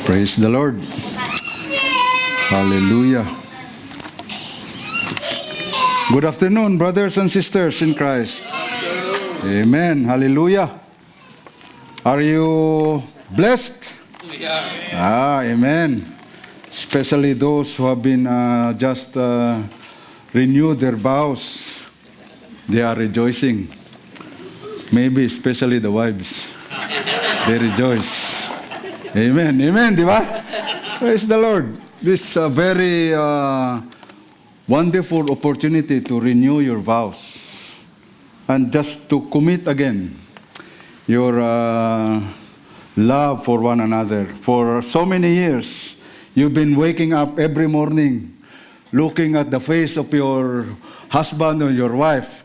Praise the Lord. Hallelujah. Good afternoon, brothers and sisters in Christ. Amen. Hallelujah. Are you blessed? Amen. Especially those who have been just renewed their vows. They are rejoicing. Maybe especially the wives. They rejoice. Amen. Amen, di ba? Praise the Lord. This is a very wonderful opportunity to renew your vows and just to commit again your love for one another. For so many years, you've been waking up every morning looking at the face of your husband or your wife.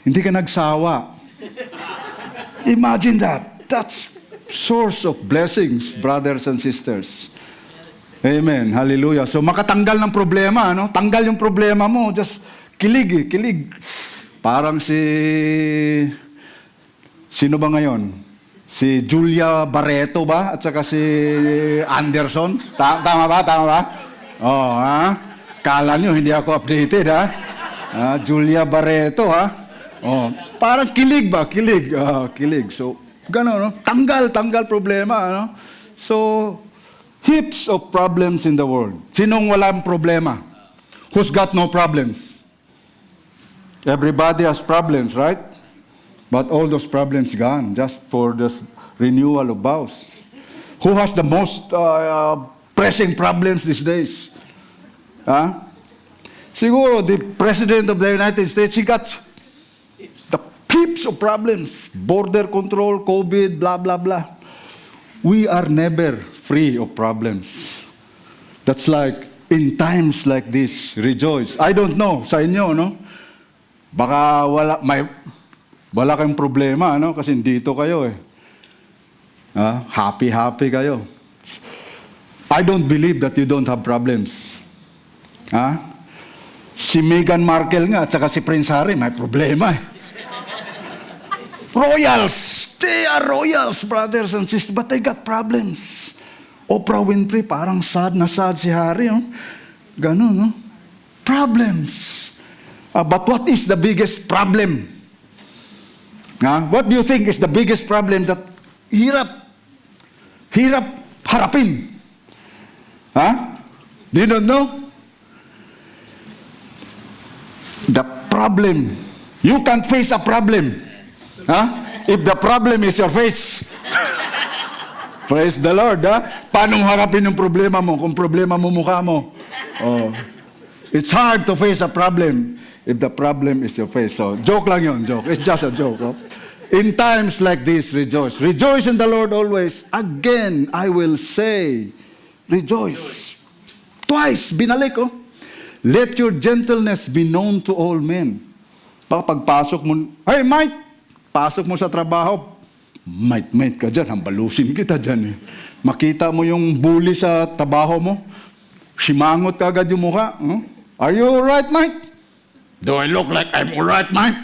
Hindi ka nagsawa. Imagine that. That's source of blessings, brothers and sisters. Amen. Hallelujah. So makatanggal ng problema, no? Tanggal yung problema mo. Just kilig, kilig. Parang sino ba ngayon? Si Julia Barreto ba? At saka si Anderson? Tama ba? Tama ba? Oh, ha? Kala nyo, hindi ako updated, ha? Julia Barreto, ha? Oh, parang kilig ba? Kilig. Kilig. So, gano'n, no? Tanggal problema, no? So, heaps of problems in the world. Sinong walang problema? Who's got no problems? Everybody has problems, right? But all those problems gone just for this renewal of vows. Who has the most pressing problems these days? Siguro, the President of the United States, he got the heaps of problems. Border control, COVID, blah, blah, blah. We are never free of problems. That's like, in times like this, rejoice. I don't know, sa inyo, no? Baka wala kayong problema, no? Kasi dito kayo, eh. Happy kayo. I don't believe that you don't have problems. Si Meghan Markle nga, at saka si Prince Harry, may problema, eh. Royals! They are royals, brothers and sisters, but they got problems. Oprah Winfrey, parang sad na sad si Harry. No? Ganun, no? Problems. But what is the biggest problem? What do you think is the biggest problem that hirap harapin? Do you not know? The problem. You can't face a problem. If the problem is your face. Praise the Lord, Paano harapin yung problema mo kung problema mo mukha mo? It's hard to face a problem if the problem is your face. So, joke lang yun, joke. It's just a joke. In times like this, rejoice. Rejoice in the Lord always. Again, I will say, rejoice. Twice, binalik, Let your gentleness be known to all men. Pagpasok mo, hey, Mike! Pasok mo sa trabaho, mate ka dyan, hambalusin kita dyan, eh. Makita mo yung bully sa trabaho mo, simangot ka agad yung mukha. Are you alright, Mike? Do I look like I'm alright, Mike?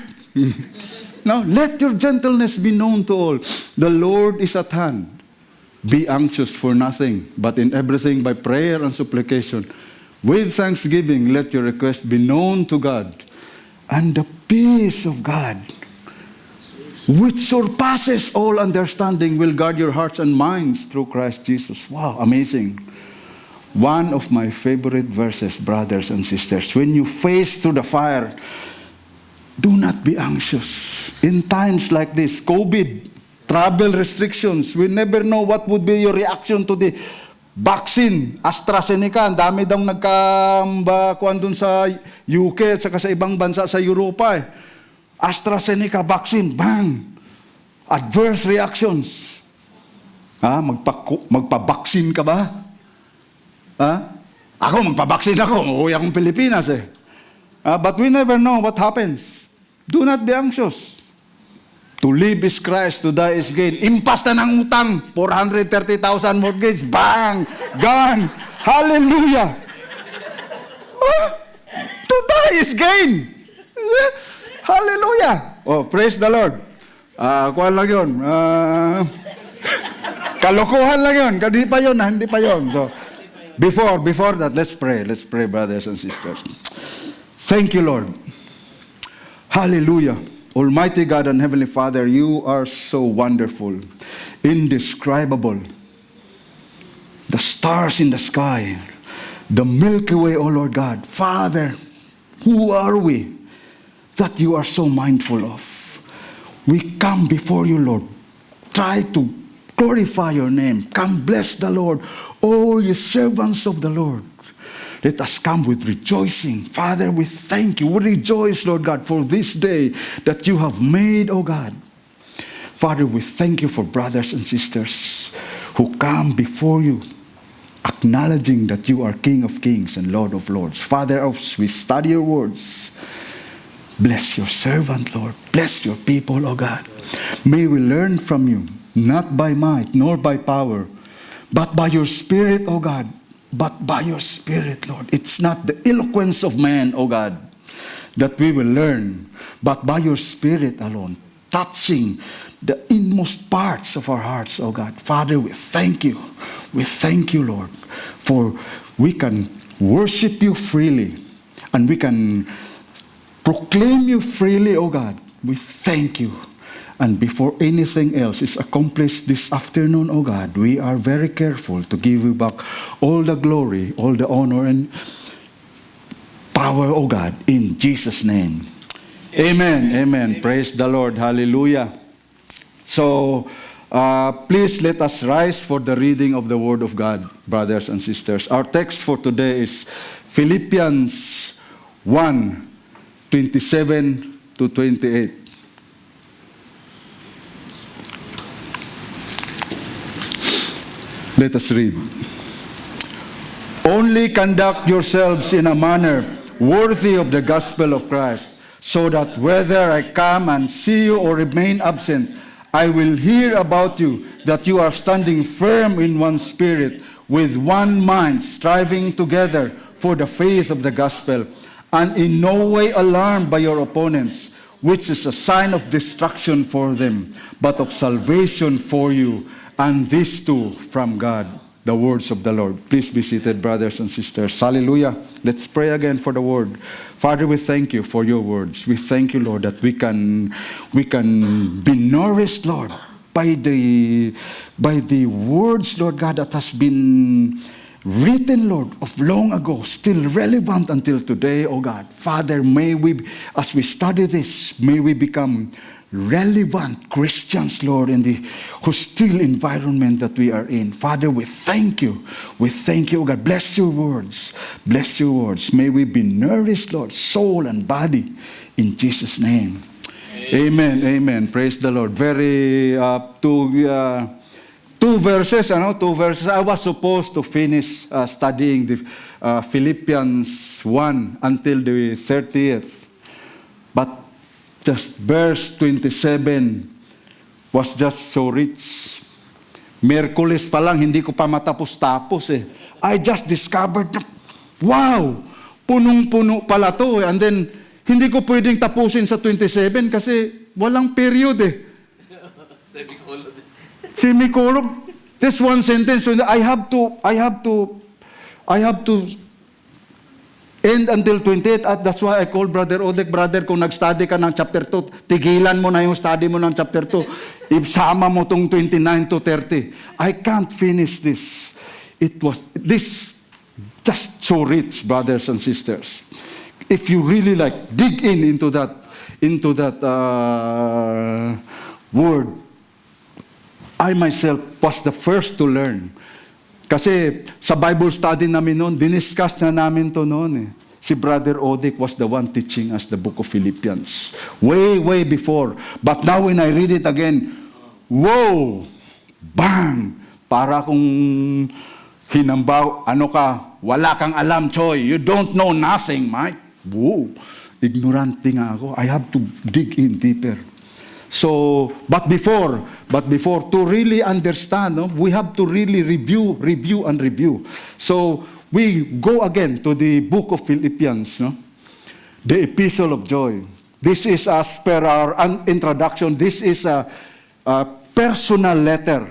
Now, let your gentleness be known to all. The Lord is at hand. Be anxious for nothing, but in everything by prayer and supplication. With thanksgiving, let your request be known to God. And the peace of God, which surpasses all understanding, will guard your hearts and minds through Christ Jesus. Wow, amazing. One of my favorite verses, brothers and sisters. When you face through the fire, do not be anxious. In times like this, COVID, travel restrictions, we never know what would be your reaction to the vaccine. AstraZeneca, ang dami daw nagkakuan dun sa UK at saka sa ibang bansa sa Europa, AstraZeneca vaccine, bang! Adverse reactions. Magpa-vaccine ka ba? Ako, magpa-vaccine ako. Uuwi akong Pilipinas, eh. But we never know what happens. Do not be anxious. To live is Christ, to die is gain. Impas na ng utang, 430,000 mortgage, bang! Gone! Hallelujah! To die is gain! Hallelujah! Oh, praise the Lord. Kuha lang yun. Kalokohan lang yun. Hindi pa yun. Hindi pa yun. So, before that, let's pray. Let's pray, brothers and sisters. Thank you, Lord. Hallelujah. Almighty God and Heavenly Father, you are so wonderful, indescribable. The stars in the sky, the Milky Way, O Lord God. Father, who are we that you are so mindful of? We come before you, Lord. Try to glorify your name. Come bless the Lord, all you servants of the Lord. Let us come with rejoicing. Father, we thank you. We rejoice, Lord God, for this day that you have made, O God. Father, we thank you for brothers and sisters who come before you, acknowledging that you are King of kings and Lord of lords. Father, as we study your words, bless your servant, Lord. Bless your people, O God. May we learn from you, not by might nor by power, but by your Spirit, O God. But by your Spirit, Lord. It's not the eloquence of man, O God, that we will learn, but by your Spirit alone, touching the inmost parts of our hearts, O God. Father, we thank you. We thank you, Lord, for we can worship you freely and we can proclaim you freely, O God. We thank you. And before anything else is accomplished this afternoon, O God, we are very careful to give you back all the glory, all the honor and power, O God, in Jesus' name. Amen. Amen. Praise the Lord. Hallelujah. So, please let us rise for the reading of the Word of God, brothers and sisters. Our text for today is Philippians 1:27 to 28. Let us read. Only conduct yourselves in a manner worthy of the gospel of Christ, so that whether I come and see you or remain absent, I will hear about you, that you are standing firm in one spirit, with one mind, striving together for the faith of the gospel, and in no way alarmed by your opponents, which is a sign of destruction for them, but of salvation for you, and this too from God. The words of the Lord. Please be seated, brothers and sisters. Hallelujah. Let's pray again for the word. Father, we thank you for your words. We thank you, Lord, that we can be nourished, Lord, by the words, Lord God, that has been written, Lord, of long ago, still relevant until today, oh God. Father, may we, as we study this, may we become relevant Christians, Lord, in the hostile environment that we are in. Father, we thank you. We thank you, God. Bless your words. Bless your words. May we be nourished, Lord, soul and body, in Jesus' name. Amen. Amen. Praise the Lord. Very, two verses. I was supposed to finish studying the Philippians 1 until the 30th. But just verse 27 was just so rich. Miyerkules pa lang, hindi ko pa matapos-tapos eh. I just discovered, wow, punong-puno pala to eh. And then, hindi ko pwedeng tapusin sa 27 kasi walang period eh. Semicolon. This one sentence, so I have to end until 28, at that's why I call Brother Odek, brother, kung nag-study ka ng chapter 2, tigilan mo na yung study mo ng chapter 2. Isama mo tong 29 to 30. I can't finish this. This just so rich, brothers and sisters. If you really dig into that word, I myself was the first to learn. Kasi sa Bible study namin noon, diniscuss na namin to noon eh. Si Brother Odek was the one teaching us the book of Philippians. Way, way before. But now when I read it again, whoa! Bang! Para kung hinambaw, wala kang alam, Choy. You don't know nothing, Mike. Whoa! Ignorante nga ako. I have to dig in deeper. So, but before to really understand, we have to really review. So, we go again to the book of Philippians, the epistle of joy. This is, as per our introduction, this is a personal letter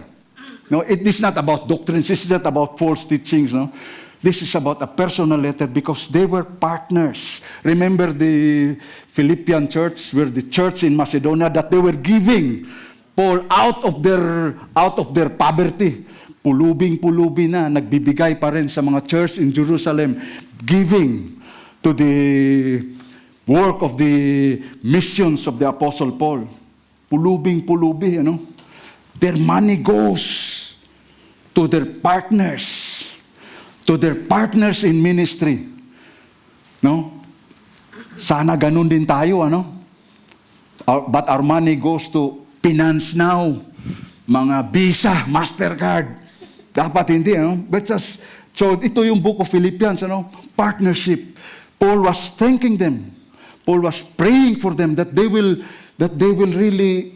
No, it is not about doctrines. This is not about false teachings. No, this is about a personal letter because they were partners. Remember the Philippian church, were the church in Macedonia that they were giving Paul out of their poverty. Pulubing-pulubi na, nagbibigay pa rin sa mga church in Jerusalem, giving to the work of the missions of the Apostle Paul. Pulubing-pulubi, Their money goes to their partners in ministry. No? Sana ganun din tayo, But our money goes to Finance Now, mga Visa, Mastercard. Dapat hindi, But so ito yung book of Philippians, partnership. Paul was thanking them. Paul was praying for them that they will really,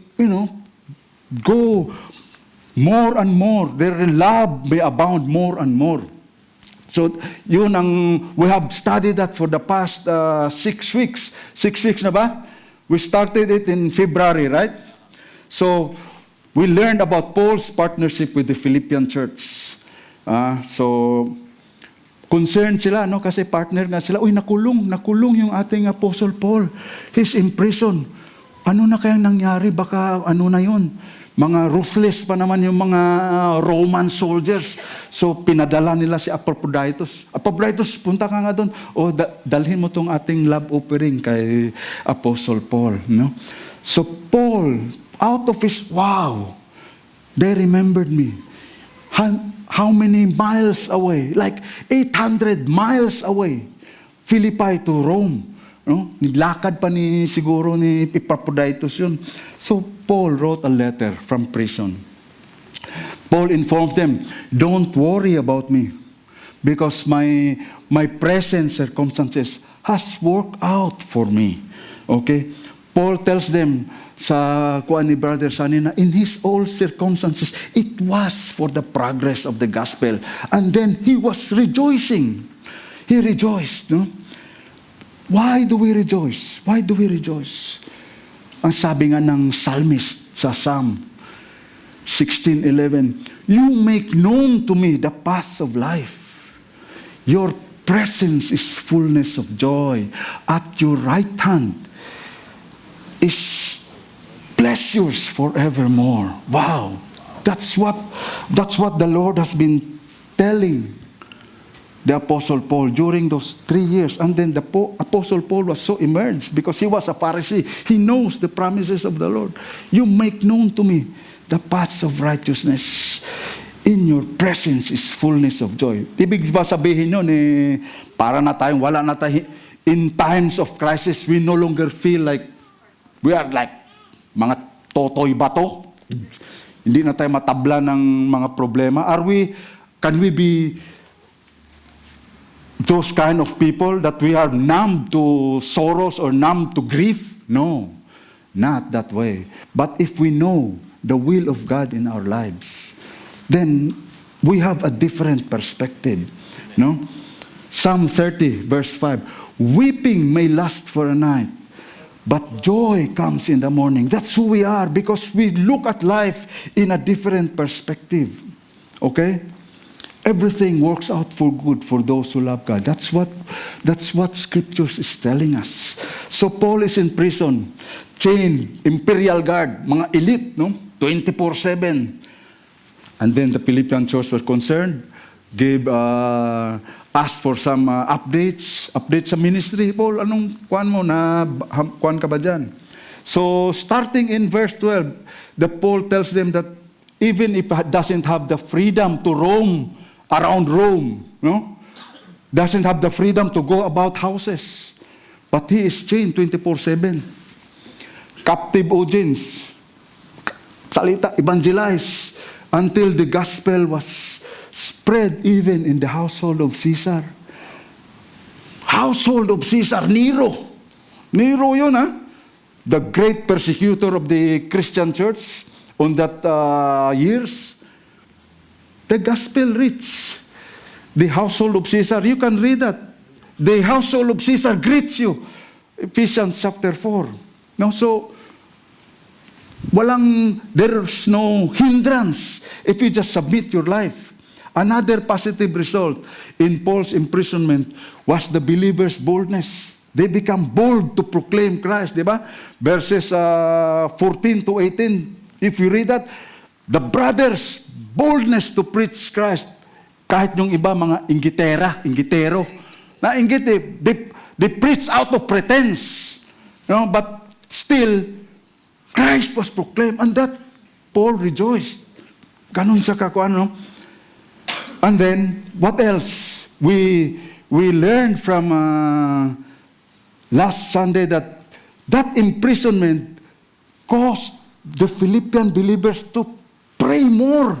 go more and more. Their love may abound more and more. So, yun we have studied that for the past 6 weeks. 6 weeks na ba? We started it in February, right? So, we learned about Paul's partnership with the Philippian church. So, concerned sila, kasi partner nga sila. Uy, nakulong yung ating Apostle Paul. He's in prison. Ano na kayang nangyari? Baka ano na yun? Mga ruthless pa naman yung mga Roman soldiers. So, pinadala nila si Epaphroditus. Epaphroditus, punta ka nga doon. Dalhin mo tong ating love offering kay Apostle Paul. No? So, Paul, out of his, they remembered me. How many miles away? Like 800 miles away. Philippi to Rome. No? Nilakad pa siguro ni Epaphroditus yun. So, Paul wrote a letter from prison. Paul informed them, don't worry about me because my present circumstances has worked out for me. Okay? Paul tells them sa kuan ni Brother Sunny na in his all circumstances, it was for the progress of the gospel. And then he was rejoicing. He rejoiced. No? Why do we rejoice? Why do we rejoice? Ang sabi nga ng psalmist sa Psalm 16:11, you make known to me the path of life. Your presence is fullness of joy. At your right hand is pleasures forevermore. Wow. That's what the Lord has been telling the Apostle Paul during those 3 years. And then the Apostle Paul was so immersed because he was a Pharisee. He knows the promises of the Lord. You make known to me the paths of righteousness. In your presence is fullness of joy. Ibig ba sabihin yun, para na tayong wala na tayo. In times of crisis, we no longer feel like we are like mga totoy bato. Hindi na tayo matabla ng mga problema. Can we be those kind of people that we are numb to sorrows or numb to grief? No, not that way. But if we know the will of God in our lives, then we have a different perspective. No? Psalm 30 verse 5, weeping may last for a night, but joy comes in the morning. That's who we are because we look at life in a different perspective. Okay? Everything works out for good for those who love God. That's what Scriptures is telling us. So Paul is in prison, chained, imperial guard, mga elite, 24/7. And then the Philippian church was concerned, asked for some updates sa ministry. Paul, anong kuan mo na kuan ka ba dyan? So starting in verse 12, the Paul tells them that even if he doesn't have the freedom to roam around Rome, doesn't have the freedom to go about houses, but he is chained 24/7. Captive audience, salita, evangelize, until the gospel was spread even in the household of Caesar. Household of Caesar, Nero. Nero yun, the great persecutor of the Christian church on that years. The gospel reached the household of Caesar. You can read that. The household of Caesar greets you. Ephesians chapter 4. Now, so, There's no hindrance if you just submit your life. Another positive result in Paul's imprisonment was the believers' boldness. They become bold to proclaim Christ, di ba? Verses 14 to 18. If you read that, the brothers' boldness to preach Christ, kahit yung iba mga inggitero, na inggit they preach out of pretense. But still, Christ was proclaimed, and that Paul rejoiced. Ganun sa kakuan, no? And then, what else? We learned from last Sunday that imprisonment caused the Philippian believers to pray more.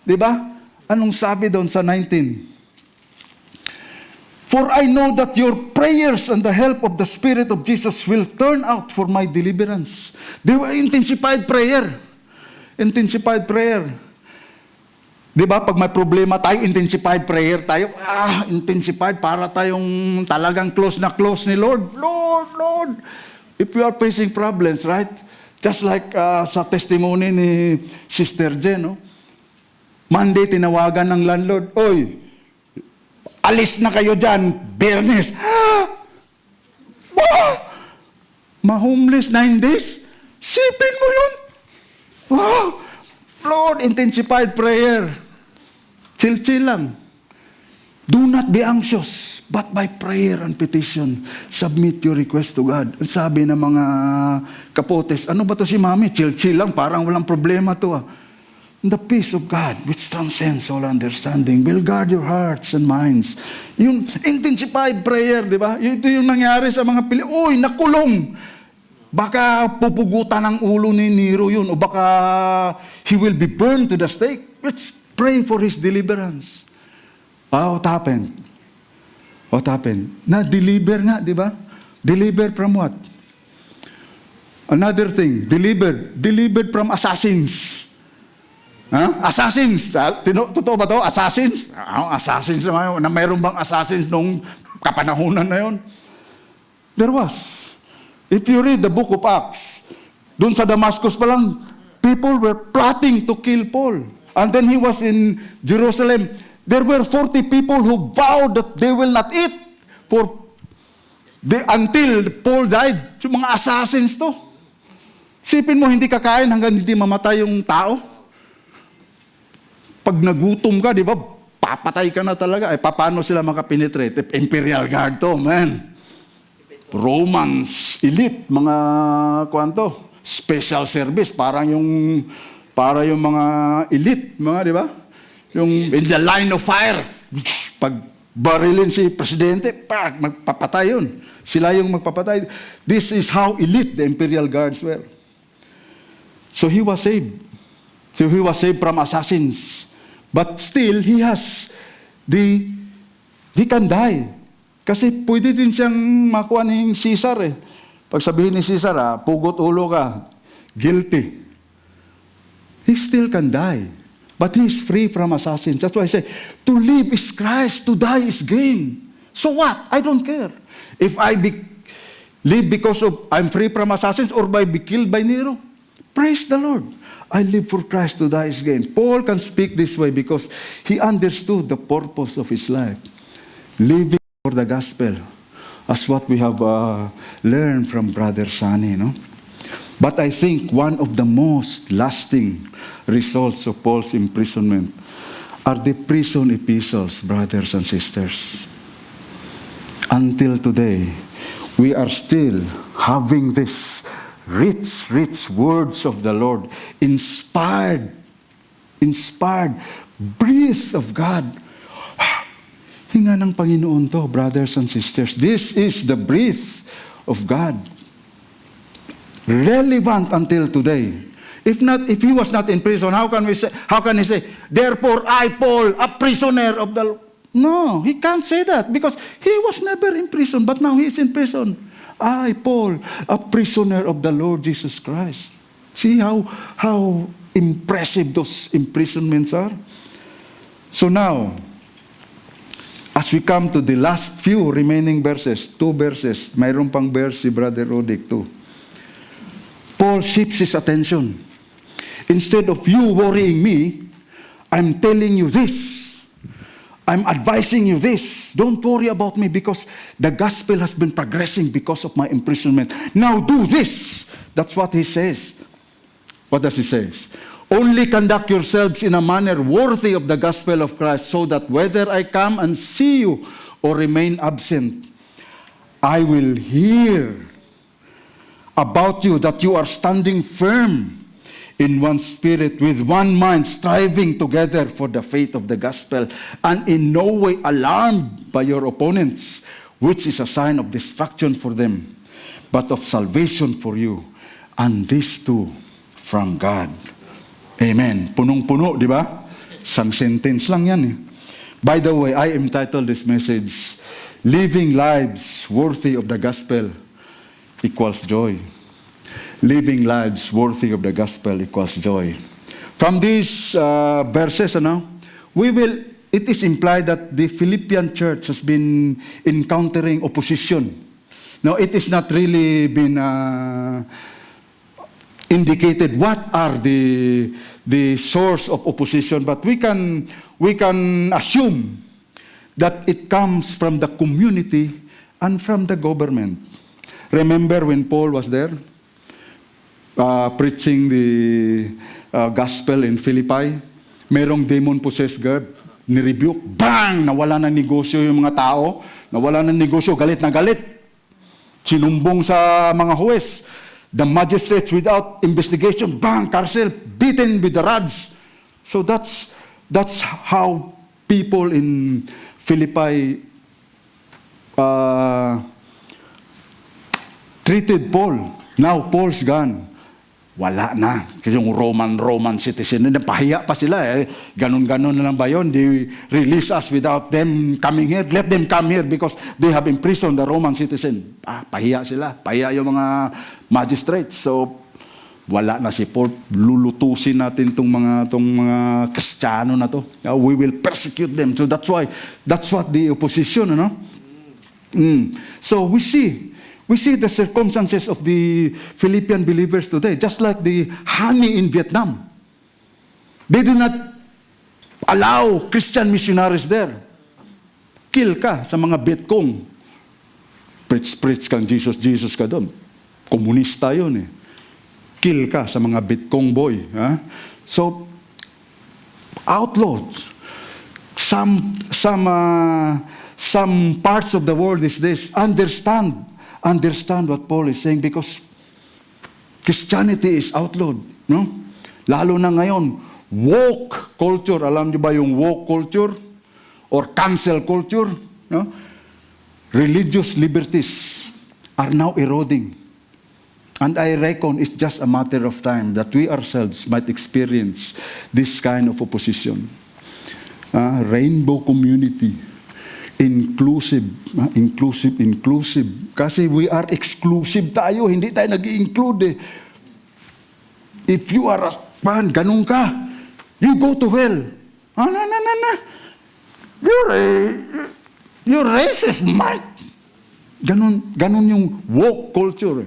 Diba? Anong sabi doon sa 19? For I know that your prayers and the help of the Spirit of Jesus will turn out for my deliverance. They were intensified prayer. Intensified prayer. Di ba? Pag may problema tayo, intensified prayer tayo. Intensified para tayong talagang close na close ni Lord. Lord. If you are facing problems, right? Just like sa testimony ni Sister Jen, no? Monday, tinawagan ng landlord, oy, alis na kayo dyan, Bernes. Ma-homeless 9 days? Sipin mo yun. Wow! Lord, intensified prayer. Chill lang. Do not be anxious, but by prayer and petition, submit your request to God. Sabi ng mga kapotes, ano ba to si Mami? Chill lang, parang walang problema to. The peace of God, which transcends all understanding, will guard your hearts and minds. Yung intensified prayer, di ba? Ito yung nangyari sa mga Uy, nakulong! Baka pupugutan ang ulo ni Nero yun, o baka he will be burned to the stake. Let's pray for his deliverance. What happened? Na-deliver nga, di ba? Delivered from what? Another thing, delivered from assassins. Assassins. Totoo ba to? Assassins? Assassins naman. Na mayroon bang assassins nung kapanahunan na yun? There was. If you read the book of Acts, dun sa Damascus pa lang, people were plotting to kill Paul. And then he was in Jerusalem. There were 40 people who vowed that they will not eat until Paul died. So, mga assassins to. Sipin mo, hindi kakain hanggang hindi mamatay yung tao. Pag nagutom ka, di ba, papatay ka na talaga. Paano sila makapenetrate? Imperial Guard to, man. Romans, elite, mga special service, para yung mga elite, mga, di ba? Yung in the line of fire. Pag barilin si presidente, magpapatay yun. Sila yung magpapatay. This is how elite the Imperial Guards were. So he was saved. He was saved from assassins. But still, he can die. Kasi pwede din siyang makuha ng Caesar eh. Pag sabihin ni Caesar, pugot ulo ka, guilty. He still can die. But he is free from assassins. That's why I say, to live is Christ, to die is gain. So what? I don't care. If I live because of I'm free from assassins or by be killed by Nero, praise the Lord. I live for Christ, to die is gain. Paul can speak this way because he understood the purpose of his life. Living for the gospel, as what we have learned from Brother Sani. No? But I think one of the most lasting results of Paul's imprisonment are the prison epistles, brothers and sisters. Until today, we are still having this rich words of the Lord, inspired, breath of God. Hinga ng Panginoon to, brothers and sisters. This is the breath of God. Relevant until today. If he was not in prison, how can he say, therefore I, Paul, a prisoner of the Lord? No, he can't say that because he was never in prison, but now he is in prison. I, Paul, a prisoner of the Lord Jesus Christ. See how impressive those imprisonments are? So now, as we come to the last few remaining verses, 2 verses, mayroon pang verse si Brother Rodic too. Paul shifts his attention. Instead of you worrying me, I'm telling you this. I'm advising you this. Don't worry about me because the gospel has been progressing because of my imprisonment. Now do this. That's what he says. What does he say? Only conduct yourselves in a manner worthy of the gospel of Christ, so that whether I come and see you or remain absent, I will hear about you that you are standing firm in one spirit, with one mind, striving together for the faith of the gospel, and in no way alarmed by your opponents, which is a sign of destruction for them, but of salvation for you, and this too from God. Amen. Punong-puno, di ba? Isang sentence lang yan eh. By the way, I entitled this message, Living Lives Worthy of the Gospel Equals Joy. Living lives worthy of the gospel equals joy. From these verses, it is implied that the Philippian church has been encountering opposition. Now, it is not really been indicated what are the source of opposition, but we can assume that it comes from the community and from the government. Remember when Paul was there? Preaching the gospel in Philippi, merong demon-possessed girl, nirebuke, bang! Nawala ng negosyo yung mga tao, nawala ng negosyo, galit na galit. Sinumbong sa mga huwes. The magistrates, without investigation, bang! Carcel, beaten with the rods. So that's how people in Philippi treated Paul. Now Paul's gone. Wala na. Kasi yung Roman citizen, napahiya pa sila eh. Ganon-ganon na lang ba yun? They release us without them coming here. Let them come here because they have imprisoned the Roman citizen. Pahiya sila. Pahiya yung mga magistrates. So, wala na si Paul. Lulutusin natin tong mga Kristiyano na to. We will persecute them. So that's what the opposition, So we see the circumstances of the Philippian believers today, just like the honey in Vietnam. They do not allow Christian missionaries there. Kill ka sa mga Vietcong. Preach kang Jesus ka doon. Komunista yun eh. Kill ka sa mga Vietcong boy. So, outlawed. Some parts of the world is this. Understand what Paul is saying because Christianity is outlawed. No? Lalo na ngayon, woke culture. Alam niyo ba yung woke culture? Or cancel culture? No? Religious liberties are now eroding. And I reckon it's just a matter of time that we ourselves might experience this kind of opposition. Rainbow community. Inclusive. Kasi we are exclusive tayo, hindi tayo nag-i-include eh. If you are ganun ka, you go to hell. No. You're racist, Mike. Ganun yung woke culture.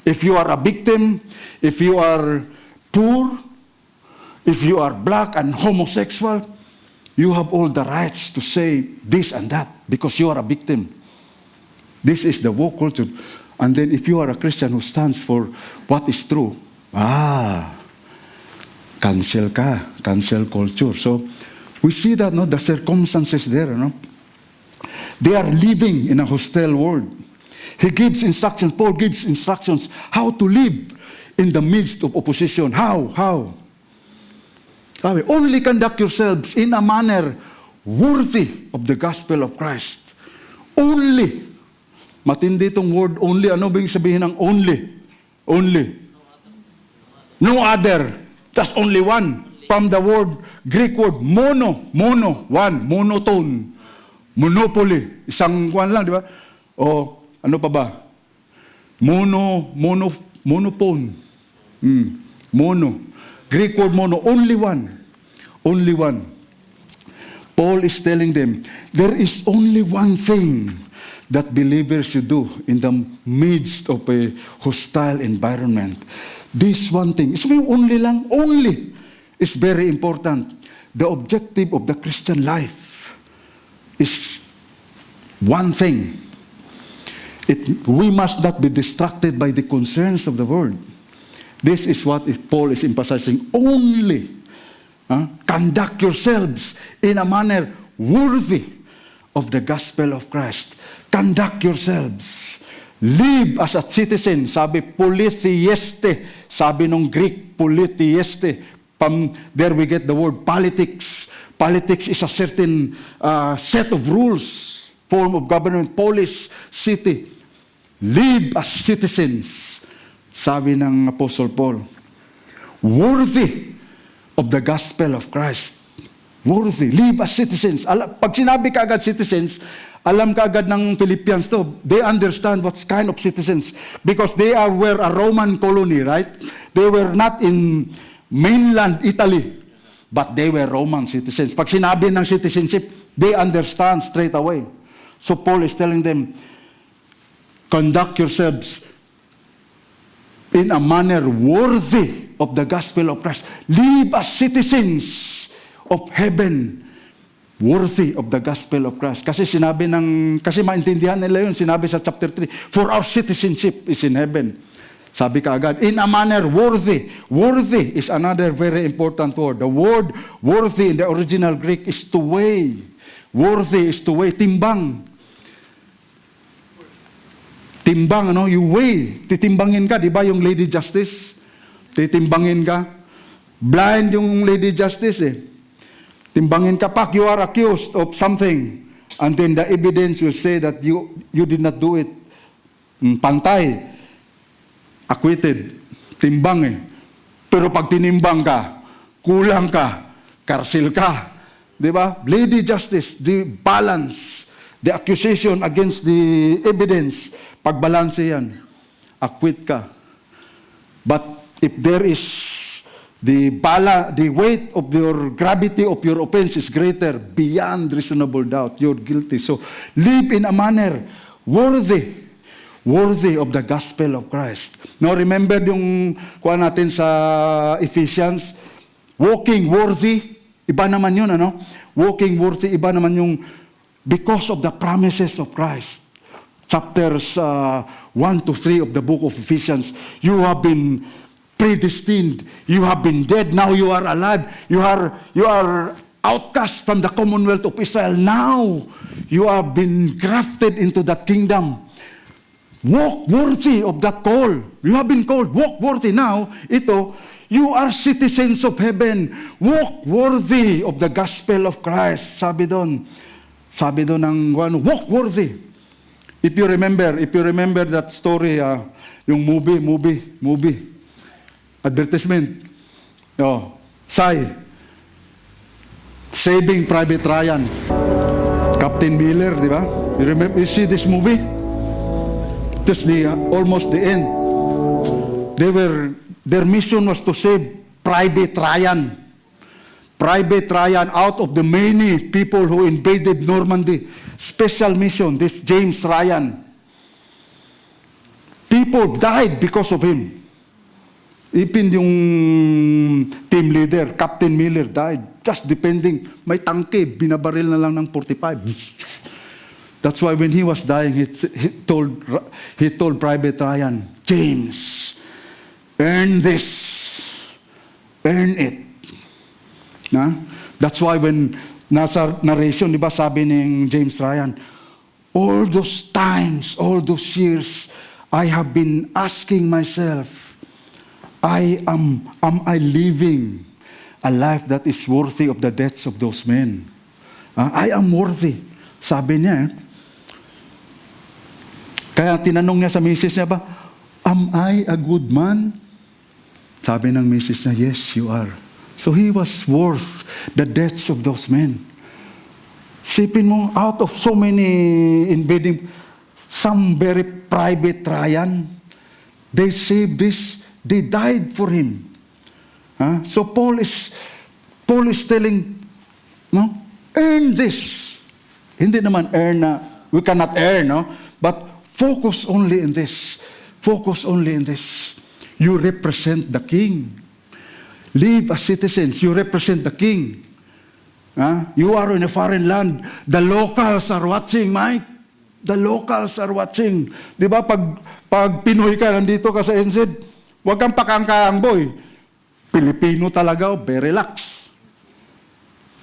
If you are a victim, if you are poor, if you are black and homosexual, you have all the rights to say this and that because you are a victim. This is the woke culture. And then if you are a Christian who stands for what is true, cancel culture. So we see that, the circumstances there, They are living in a hostile world. Paul gives instructions how to live in the midst of opposition. How? Only conduct yourselves in a manner worthy of the gospel of Christ. Only. Matindi itong word only. Ano ba yung sabihin ng only? Only. No other. Just only one. From the Greek word mono, one, monotone. Monopoly. Isang one lang, di ba? O, ano pa ba? Monophone. Mono. Greek word mono, only one. Only one. Paul is telling them, there is only one thing that believers should do in the midst of a hostile environment. This one thing, only is very important. The objective of the Christian life is one thing. We must not be distracted by the concerns of the world. This is what Paul is emphasizing. Only conduct yourselves in a manner worthy of the gospel of Christ. Conduct yourselves. Live as a citizen. Sabi, polytheiste. Sabi nung Greek, polytheiste. From there we get the word politics. Politics is a certain set of rules, form of government, polis, city. Live as citizens. Sabi ng Apostle Paul, worthy of the gospel of Christ. Worthy. Live as citizens. Pag sinabi ka agad citizens, alam ka agad ng Philippians to. They understand what kind of citizens. Because were a Roman colony, right? They were not in mainland Italy, but they were Roman citizens. Pag sinabi ng citizenship, they understand straight away. So Paul is telling them, conduct yourselves in a manner worthy of the gospel of Christ. Live as citizens of heaven, worthy of the gospel of Christ. Kasi maintindihan nila yun, sinabi sa chapter 3, for our citizenship is in heaven. Sabi ka agad, in a manner worthy. Worthy is another very important word. The word worthy in the original Greek is to weigh. Worthy is to weigh. Timbang. Timbang, you weigh. Titimbangin ka, di ba yung Lady Justice? Titimbangin ka. Blind yung Lady Justice Timbangin ka, pak, you are accused of something. And then the evidence will say that you did not do it. Pantay. Acquitted. Timbang Pero pag tinimbang ka, kulang ka, karsil ka. Di ba? Lady Justice, the balance, the accusation against the evidence, pagbalanse yan, acquit ka. But if there is the weight of your gravity of your offense is greater beyond reasonable doubt, you're guilty. So live in a manner worthy of the gospel of Christ. Now remember yung kuha natin sa Ephesians, walking worthy, iba naman yun, Walking worthy, iba naman yung because of the promises of Christ. Chapters 1 to 3 of the book of Ephesians, you have been predestined. You have been dead. Now you are alive. You are outcast from the commonwealth of Israel. Now you have been grafted into that kingdom. Walk worthy of that call. You have been called. Walk worthy. Now, you are citizens of heaven. Walk worthy of the gospel of Christ. Sabi doon ng walk worthy. If you remember that story, yung movie, advertisement, Saving Private Ryan, Captain Miller, di ba? You see this movie? Just almost the end. Their mission was to save Private Ryan. Private Ryan out of the many people who invaded Normandy. Special mission, this James Ryan. People died because of him. Even yung team leader, Captain Miller, died. Just depending, may tangke, binabaril na lang ng 45. That's why when he was dying, he told Private Ryan, James, earn this. Earn it. That's why when nasa narration, di ba, sabi ng James Ryan, all those times, all those years, I have been asking myself, am I living a life that is worthy of the deaths of those men? I am worthy. Sabi niya, kaya tinanong niya sa misis niya ba, am I a good man? Sabi ng misis niya, yes, you are. So he was worth the deaths of those men. Sipin mo, out of so many invading, some very private Ryan, they saved this, they died for him. So Paul is telling, earn this. Hindi naman earn na We cannot earn, no? But focus only in this. Focus only in this. You represent the King. Live as citizens. You represent the King. You are in a foreign land. The locals are watching, Mike. The locals are watching. Di ba, pag Pinoy ka, nandito ka sa NZ, huwag kang pakangkaang, boy. Pilipino talaga, very relax.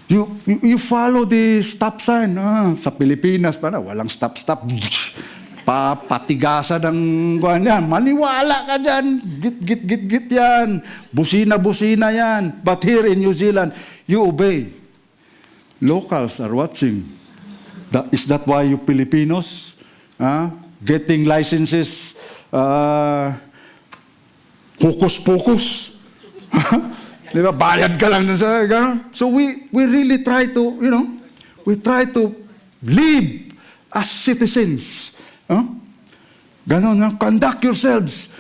You follow the stop sign. Sa Pilipinas, walang stop. Papatigasan ng yan. Maniwala ka dyan. Git yan. Busina yan. But here in New Zealand, you obey. Locals are watching. Is that why you Filipinos getting licenses hokus-pokus? Diba? Bayad ka lang sa gano'n. So we really try to, we try to live as citizens. Gano'n, conduct yourselves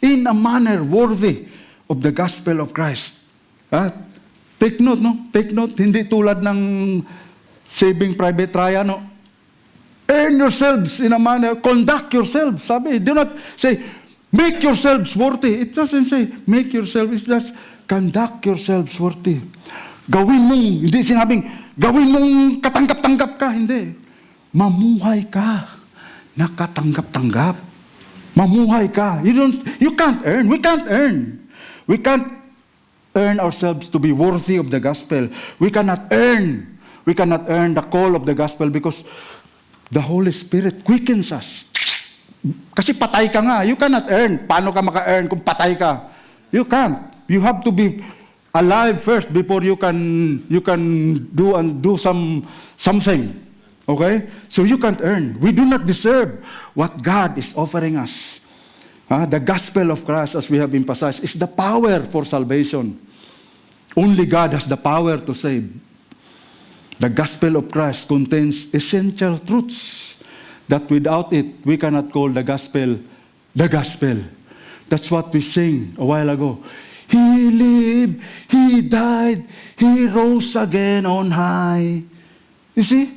in a manner worthy of the gospel of Christ. Take note, no? Take note. Hindi tulad ng Saving Private Ryan, no? Earn yourselves in a manner, conduct yourselves. Sabi, do not say, make yourselves worthy. It doesn't say, make yourselves. It's just, conduct yourselves worthy. Gawin mong, hindi sinabing, gawin mong katanggap-tanggap ka. Hindi. Mamuhay ka. Nakatanggap-tanggap. Mamuhay ka. You can't earn. We can't earn. We can't earn ourselves to be worthy of the gospel. We cannot earn the call of the gospel because the Holy Spirit quickens us. Kasi patay ka nga. You cannot earn. Paano ka maka-earn kung patay ka? You can't. You have to be alive first before you can do something. Okay? So you can't earn. We do not deserve what God is offering us. The gospel of Christ, as we have emphasized, is the power for salvation. Only God has the power to save. The gospel of Christ contains essential truths that without it, we cannot call the gospel the gospel. That's what we sing a while ago. He lived, He died, He rose again on high. You see?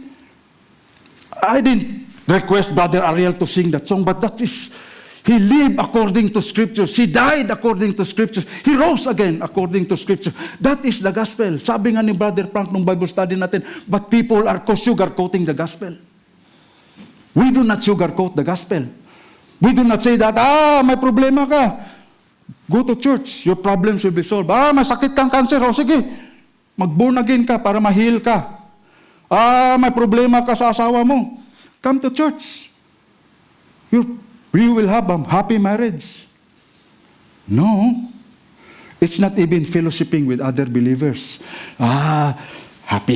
I didn't request Brother Ariel to sing that song, but that is, He lived according to Scriptures. He died according to Scriptures. He rose again according to Scripture. That is the gospel. Sabi nga ni Brother Frank nung Bible study natin, but people are sugarcoating the gospel. We do not sugarcoat the gospel. We do not say that, may problema ka. Go to church. Your problems will be solved. May sakit kang cancer. Sige, mag-born again ka para ma-heal ka. May problema ka sa asawa mo. Come to church. You will have a happy marriage. No. It's not even fellowshipping with other believers. Happy.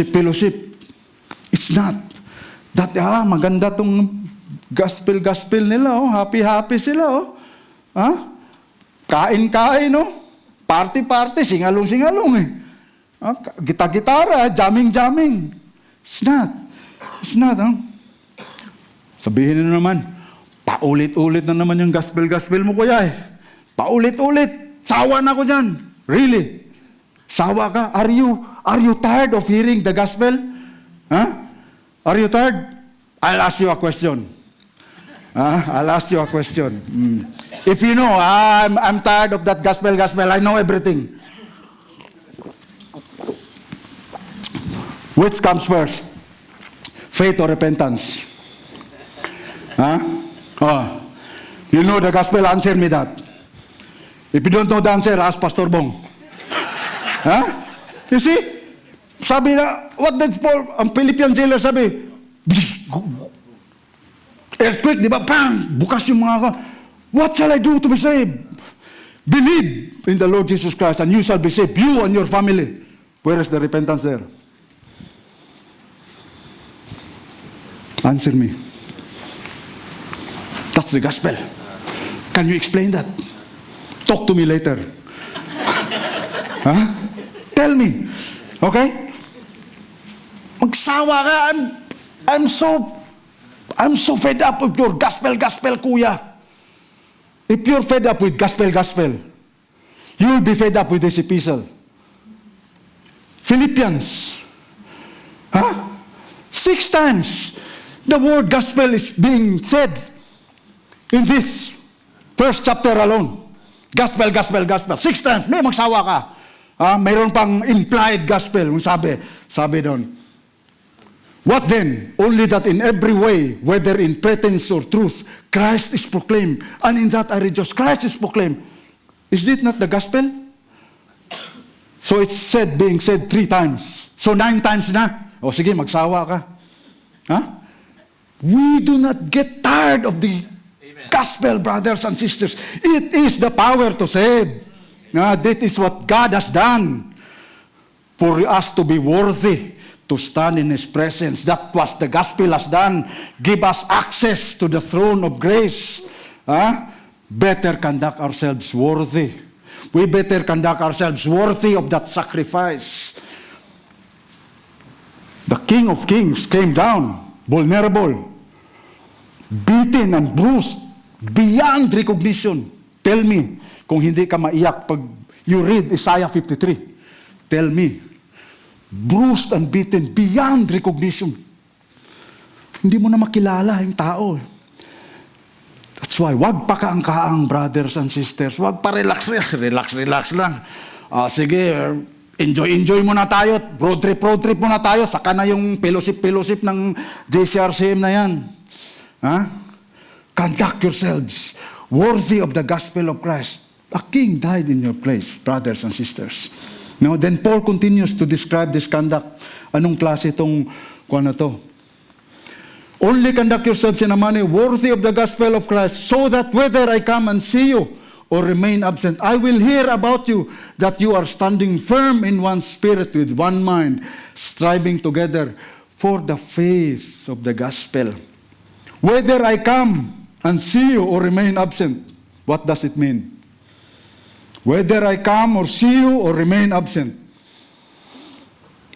Fellowship. It's not. That, maganda tong gospel nila, happy sila, Kain-kain, Party, singalong, Gitara, jamming. It's not, Sabihin na naman, paulit-ulit na naman yung gospel mo, kuya, Paulit-ulit. Sawa na ko dyan. Really? Sawa ka? Are you tired of hearing the gospel? Are you tired? I'll ask you a question. If you know, I'm tired of that gospel, I know everything. Which comes first? Faith or repentance? You know the gospel, answer me that. If you don't know the answer, ask Pastor Bong. You see? Sabi na, what did Paul, ang Philippian jailer sabi, earthquake, di ba? Bang! Bukas yung mga, what shall I do to be saved? Believe in the Lord Jesus Christ and you shall be saved, you and your family. Where is the repentance there? Answer me. That's the gospel. Can you explain that? Talk to me later. Tell me. Okay? Magsawa ka. I'm so fed up with your gospel, kuya. If you're fed up with gospel, you will be fed up with this epistle. Philippians. 6 times the word gospel is being said in this first chapter alone. Gospel, gospel, gospel. 6 times. May magsawa ka. Mayroon pang implied gospel. Sabi doon. What then? Only that in every way, whether in pretense or truth, Christ is proclaimed. And in that I rejoice. Christ is proclaimed. Is it not the gospel? So it's being said 3 times. So 9 times na. O sige, magsawa ka. We do not get tired of the gospel, brothers and sisters. It is the power to save. That is what God has done for us to be worthy to stand in His presence. That was the gospel has done. Give us access to the throne of grace. Better conduct ourselves worthy. We better conduct ourselves worthy of that sacrifice. The King of Kings came down, vulnerable, beaten and bruised, beyond recognition. Tell me, kung hindi ka maiyak pag you read Isaiah 53, tell me, bruised and beaten beyond recognition. Hindi mo na makilala yung tao. That's why, wag pa kaang-kaang, brothers and sisters. Wag pa relax lang. Sige, enjoy muna tayo. Road trip muna tayo. Saka na yung fellowship ng JCRCM na yan. Conduct yourselves worthy of the gospel of Christ. A king died in your place, brothers and sisters. No, then Paul continues to describe this conduct. Anong klase itong to? Only conduct yourselves in a manner worthy of the gospel of Christ, so that whether I come and see you or remain absent, I will hear about you that you are standing firm in one spirit with one mind, striving together for the faith of the gospel. Whether I come and see you or remain absent, what does it mean? Whether I come or see you or remain absent.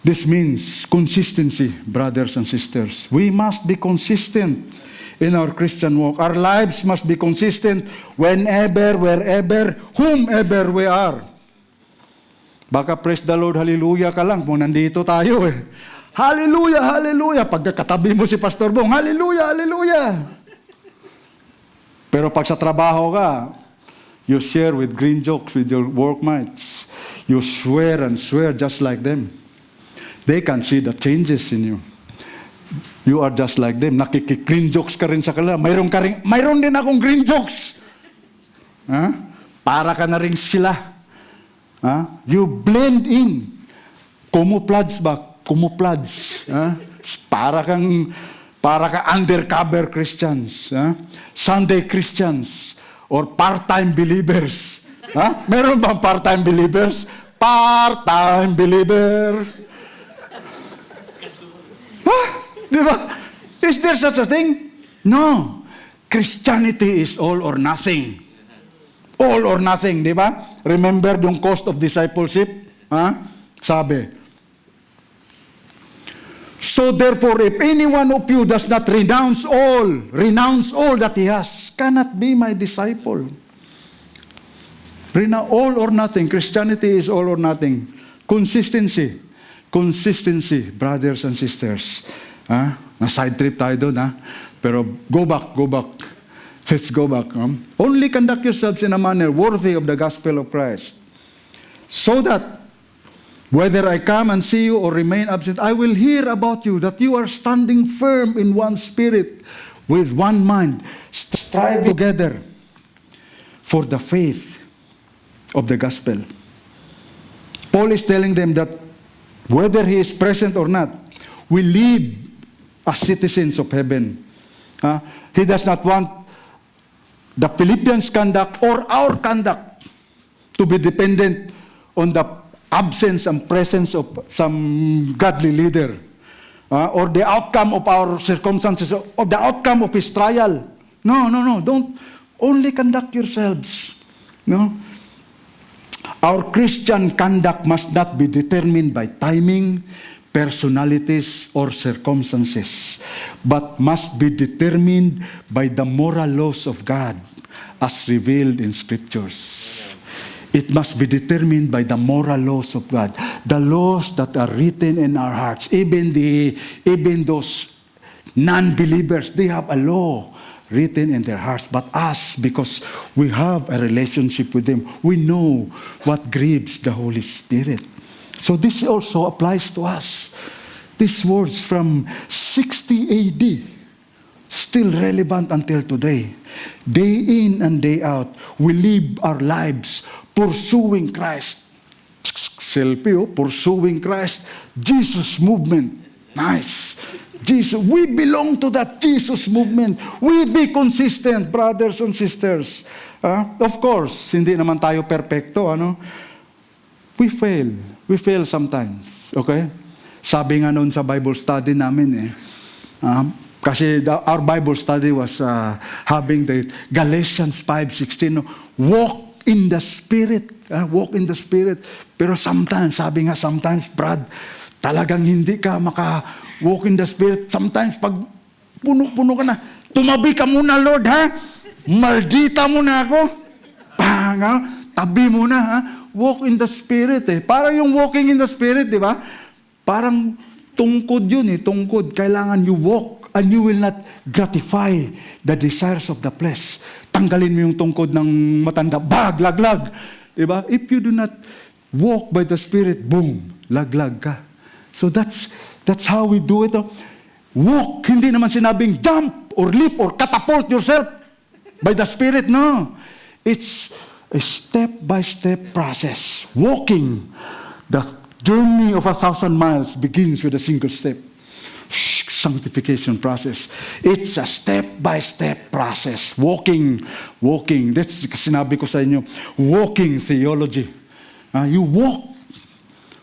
This means consistency, brothers and sisters. We must be consistent in our Christian walk. Our lives must be consistent whenever, wherever, whomever we are. Baka praise the Lord, hallelujah ka lang kung nandito tayo eh. Hallelujah, hallelujah. Pag katabi mo si Pastor Bong, hallelujah, hallelujah. Pero pag sa trabaho ka, you share with green jokes with your workmates. You swear and swear just like them. They can see the changes in you. You are just like them. Nakiki-green jokes ka rin sa kanila. Mayroon din akong green jokes. Para ka na rin sila. You blend in. Camouflage ba? Camouflage. Para kang undercover Christians. Sunday Christians. Or part-time believers. Meron bang part-time believers? Part-time believer. Di ba? Is there such a thing? No. Christianity is all or nothing. All or nothing, di ba? Remember yung cost of discipleship? Sabi. So therefore, if anyone of you does not renounce all that he has, cannot be my disciple. All or nothing. Christianity is all or nothing. Consistency, brothers and sisters. Na-side trip tayo doon, Pero go back. Let's go back. Only conduct yourselves in a manner worthy of the gospel of Christ, so that whether I come and see you or remain absent, I will hear about you, that you are standing firm in one spirit, with one mind, striving together for the faith of the gospel. Paul is telling them that whether he is present or not, we live as citizens of heaven. He does not want the Philippians' conduct or our conduct to be dependent on the absence and presence of some godly leader, or the outcome of our circumstances, or the outcome of his trial. No. Don't only conduct yourselves. No. Our Christian conduct must not be determined by timing, personalities, or circumstances, but must be determined by the moral laws of God as revealed in Scriptures. It must be determined by the moral laws of God. the laws that are written in our hearts. Even those non-believers, they have a law written in their hearts. But us, because we have a relationship with them, we know what grieves the Holy Spirit. So this also applies to us. These words from 60 AD, still relevant until today. Day in and day out, we live our lives pursuing Christ. Selfie, pursuing Christ. Jesus movement. Nice. Jesus, we belong to that Jesus movement. We be consistent, brothers and sisters. Of course, hindi naman tayo perfecto, ano? We fail. We fail sometimes. Okay? Sabi nga noon sa Bible study namin kasi our Bible study was having the Galatians 5:16, walk in the Spirit. Walk in the Spirit. Pero sometimes, sabi nga, sometimes, Brad, talagang hindi ka maka-walk in the Spirit. Sometimes, pag puno-puno ka na, tumabi ka muna, Lord, ha? Maldita mo na ako. Tabi mo na, ha? Walk in the Spirit, eh. Parang yung walking in the Spirit, di ba? Parang tungkod yun, eh. Tungkod. Kailangan you walk and you will not gratify the desires of the flesh. Tanggalin mo yung tungkod ng matanda. Laglag. Di ba? If you do not walk by the Spirit, boom, laglag ka. So that's how we do it. Walk, hindi naman sinabing jump or leap or catapult yourself by the Spirit. No. It's a step-by-step process. Walking, the journey of 1,000 miles begins with a single step. Sanctification process. It's a step-by-step process. Walking. That's sinabi ko sa inyo. Walking theology. You walk.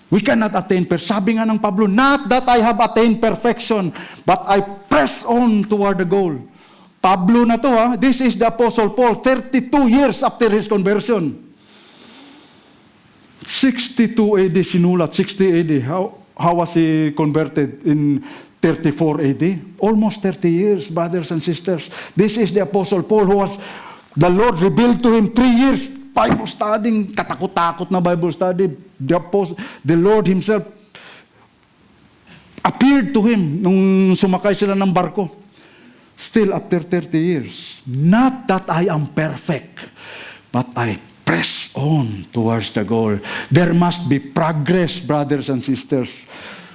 We cannot attain. Sabi nga ng Pablo, not that I have attained perfection, but I press on toward the goal. Pablo na to, This is the Apostle Paul, 32 years after his conversion. 62 AD sinulat, 60 AD. How was he converted in 34 AD? Almost 30 years, brothers and sisters. This is the Apostle Paul who was, the Lord revealed to him 3 years, Bible studying, katakot-takot na Bible study. The Lord Himself appeared to him nung sumakay sila ng barko. Still after 30 years, not that I am perfect, but I press on towards the goal. There must be progress, brothers and sisters.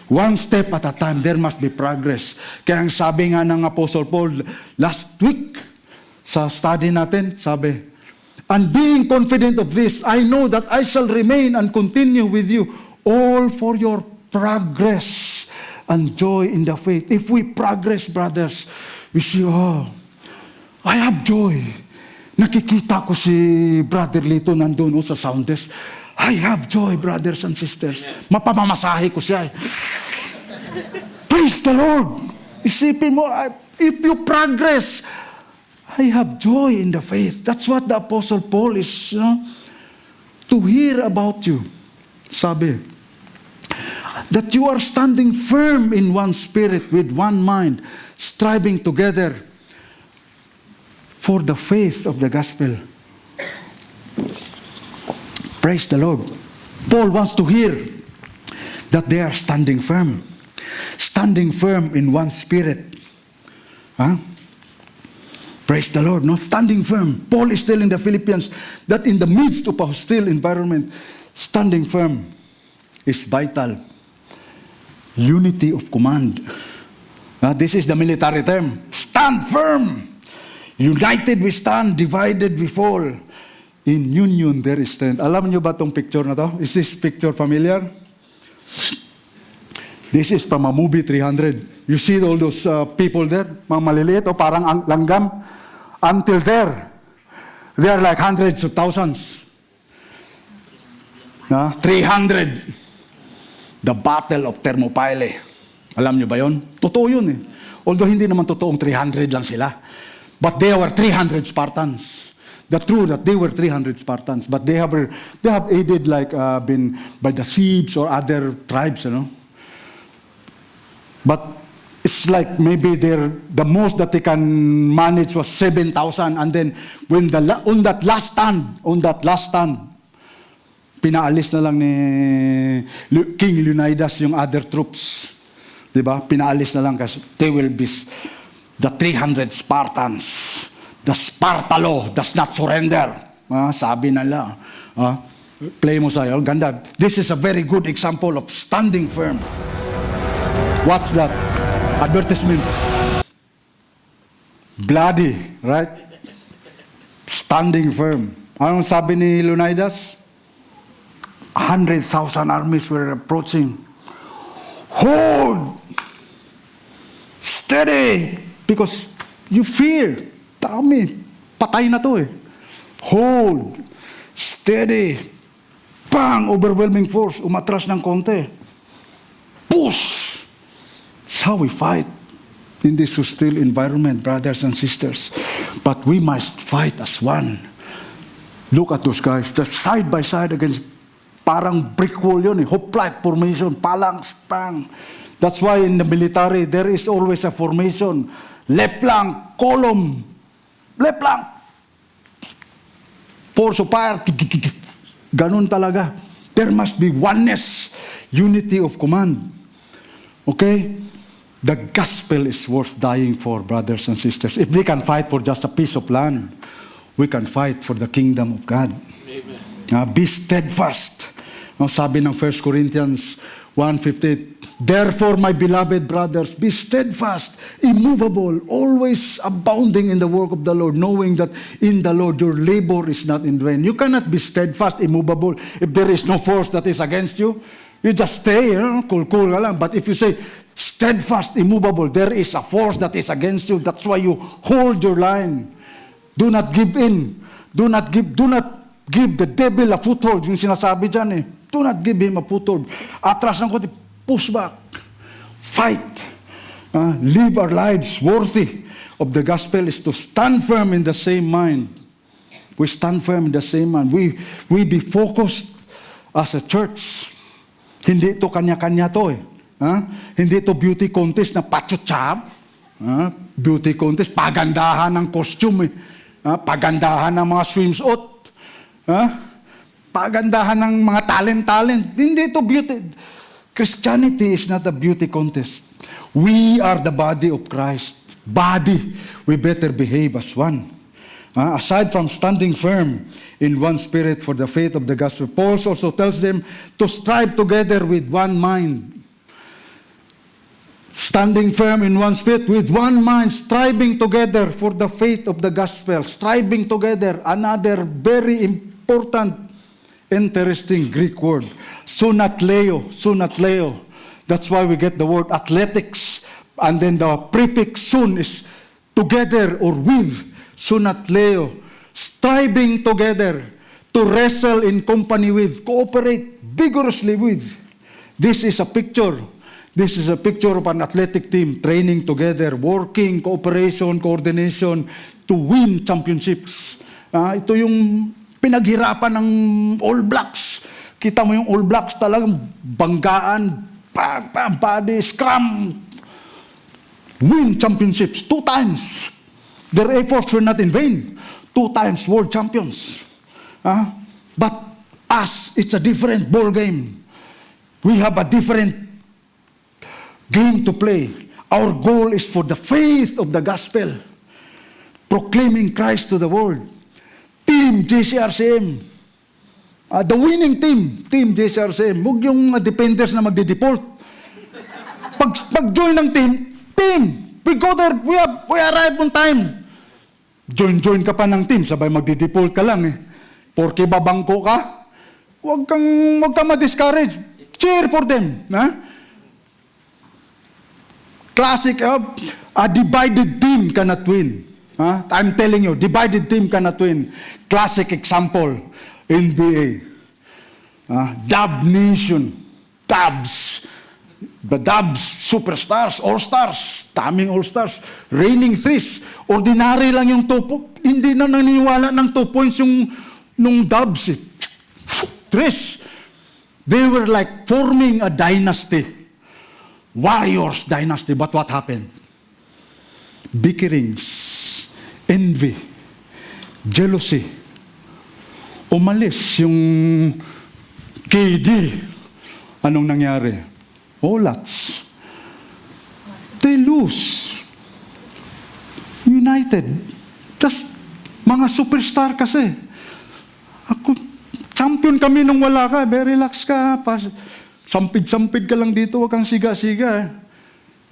One step at a time, there must be progress. Kaya ang sabi nga ng Apostle Paul last week sa study natin, sabi, and being confident of this, I know that I shall remain and continue with you all for your progress and joy in the faith. If we progress, brothers, we see, I have joy. Nakikita ko si Brother Lito nandun sa sound desk. I have joy, brothers and sisters. Mapamamasahe ko siya. Praise the Lord. Isipin mo, if you progress, I have joy in the faith. That's what the Apostle Paul is, to hear about you. Sabi, that you are standing firm in one spirit, with one mind, striving together for the faith of the gospel. Praise the Lord. Paul wants to hear that they are standing firm. Standing firm in one spirit. Praise the Lord. No, standing firm. Paul is telling the Philippians that in the midst of a hostile environment, standing firm is vital. Unity of command. This is the military term. Stand firm. United we stand, divided we fall. In union there is strength. Alam niyo ba itong picture na to? Is this picture familiar? This is from a movie 300. You see all those people there? Mga maliliit o parang langgam. Until there, they are like hundreds of thousands. 300. The Battle of Thermopylae. Alam niyo ba yon? Totoo yun eh. Although hindi naman totoong 300 lang sila. But they were 300 Spartans. The true that they were 300 Spartans. But they have aided like been by the Thebes or other tribes, But it's like maybe the most that they can manage was 7,000. And then when on that last stand, pinaalis na lang ni King Leonidas yung other troops. Diba? Pinaalis na lang kasi they will be the 300 Spartans. The Sparta law does not surrender. Sabi nila. Play mo sa'yo. Ganda. This is a very good example of standing firm. What's that? Advertisement. Bloody, right? Standing firm. Anong sabi ni Leonidas? 100,000 armies were approaching. Hold! Steady! Because you fear. Dami. Patay na to eh. Hold! Steady! Bang! Overwhelming force. Umatras ng konti. Push! That's how we fight in this hostile environment, brothers and sisters. But we must fight as one. Look at those guys. They're side by side against, parang brick wall yun eh. Hoplite formation, palang, spang. That's why in the military, there is always a formation. Left flank, column. Left flank. Force of fire. Ganun talaga. There must be oneness, unity of command. Okay? The gospel is worth dying for, brothers and sisters. If we can fight for just a piece of land, we can fight for the kingdom of God. Amen. Be steadfast. Sabi ng 1 Corinthians 1:58, therefore, my beloved brothers, be steadfast, immovable, always abounding in the work of the Lord, knowing that in the Lord your labor is not in vain. You cannot be steadfast, immovable, if there is no force that is against you. You just stay, cool ka lang. But if you say, steadfast, immovable, there is a force that is against you. That's why you hold your line. Do not give in. Do not give the devil a foothold. Yung sinasabi dyan eh. Do not give him a foothold. Atras ng konti, push back. Fight. Live our lives worthy of the gospel is to stand firm in the same mind. We stand firm in the same mind. We be focused as a church. Hindi ito kanya-kanya to eh. Hindi ito beauty contest na pachuchab. Beauty contest, pagandahan ng costume eh. Pagandahan ng mga swimsuit. Pagandahan ng mga talent. Hindi ito beauty. Christianity is not a beauty contest. We are the body of Christ. Body. We better behave as one. Aside from standing firm in one spirit for the faith of the gospel, Paul also tells them to strive together with one mind. Standing firm in one spirit, with one mind, striving together for the faith of the gospel. Striving together, another very important, interesting Greek word. Sunatleo. That's why we get the word athletics. And then the prefix sun is together or with. Sunatleo. Striving together to wrestle in company with, cooperate vigorously with. This is a picture. This is a picture of an athletic team training together, working, cooperation, coordination to win championships. Ito yung pinaghirapan ng All Blacks. Kita mo yung All Blacks talagang banggaan, body, scrum, win championships 2 times. Their efforts were not in vain. 2 times world champions. But us, it's a different ball game. We have a different game to play. Our goal is for the faith of the gospel, proclaiming Christ to the world. Team JCRCM, the winning team JCRCM. Huwag yung defenders na magde-default. Pag-join ng team, we go there, we arrive on time. Join ka pa ng team, sabay magde-default ka lang eh. Porke babangko ka, huwag kang ma-discourage. Cheer for them. Classic, a divided team cannot win. I'm telling you, divided team cannot win. Classic example, NBA. Dub Nation. Dubs. The Dubs, superstars, all-stars. Daming all-stars. Reigning threes. Ordinary lang yung 2 hindi na naniniwala ng 2 points yung nung Dubs. Threes. They were like forming a dynasty. Warriors dynasty. But what happened? Bickerings, envy, jealousy. Umalis yung KD. Anong nangyari? Oh, lots. They lose. United. Just mga superstar kasi. Ako, champion kami nung wala ka. Very relax ka. Sampid-sampid ka lang dito. Huwag kang siga-siga.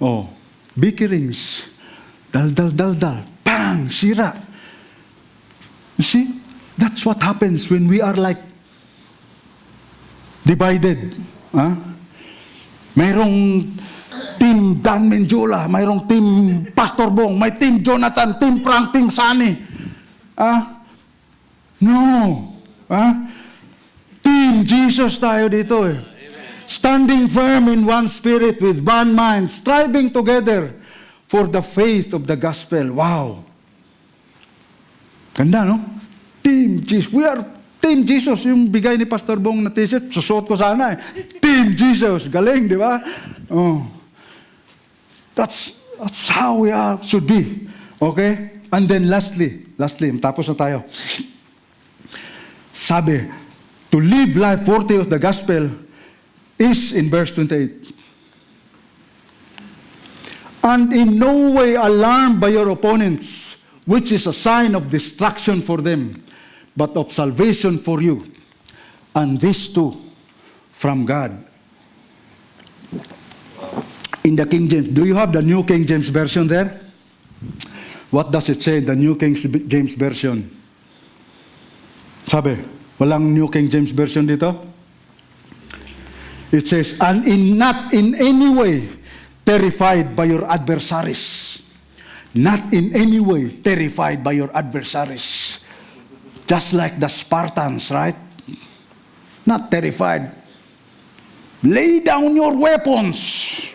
Oh, bikirings. Dal. Bang! Sira. You see? That's what happens when we are like divided. Mayroong team Dan Menjola, mayroong team Pastor Bong, may team Jonathan, team Frank, team Sunny. No. Team Jesus tayo dito eh. Standing firm in one spirit with one mind, striving together for the faith of the gospel. Wow. Ganda, no? Team Jesus. We are Team Jesus. Yung bigay ni Pastor Bong na t-shirt, susuot ko sana eh. Team Jesus. Galing, di ba? Oh. That's how we should be. Okay? And then lastly, tapos na tayo. Sabi, to live life worthy of the gospel is in verse 28. And in no way alarmed by your opponents, which is a sign of destruction for them, but of salvation for you. And this too, from God. In the King James, do you have the New King James Version there? What does it say in the New King James Version? Sabi, walang New King James Version dito? It says, and not in any way terrified by your adversaries. Not in any way terrified by your adversaries. Just like the Spartans, right? Not terrified. Lay down your weapons.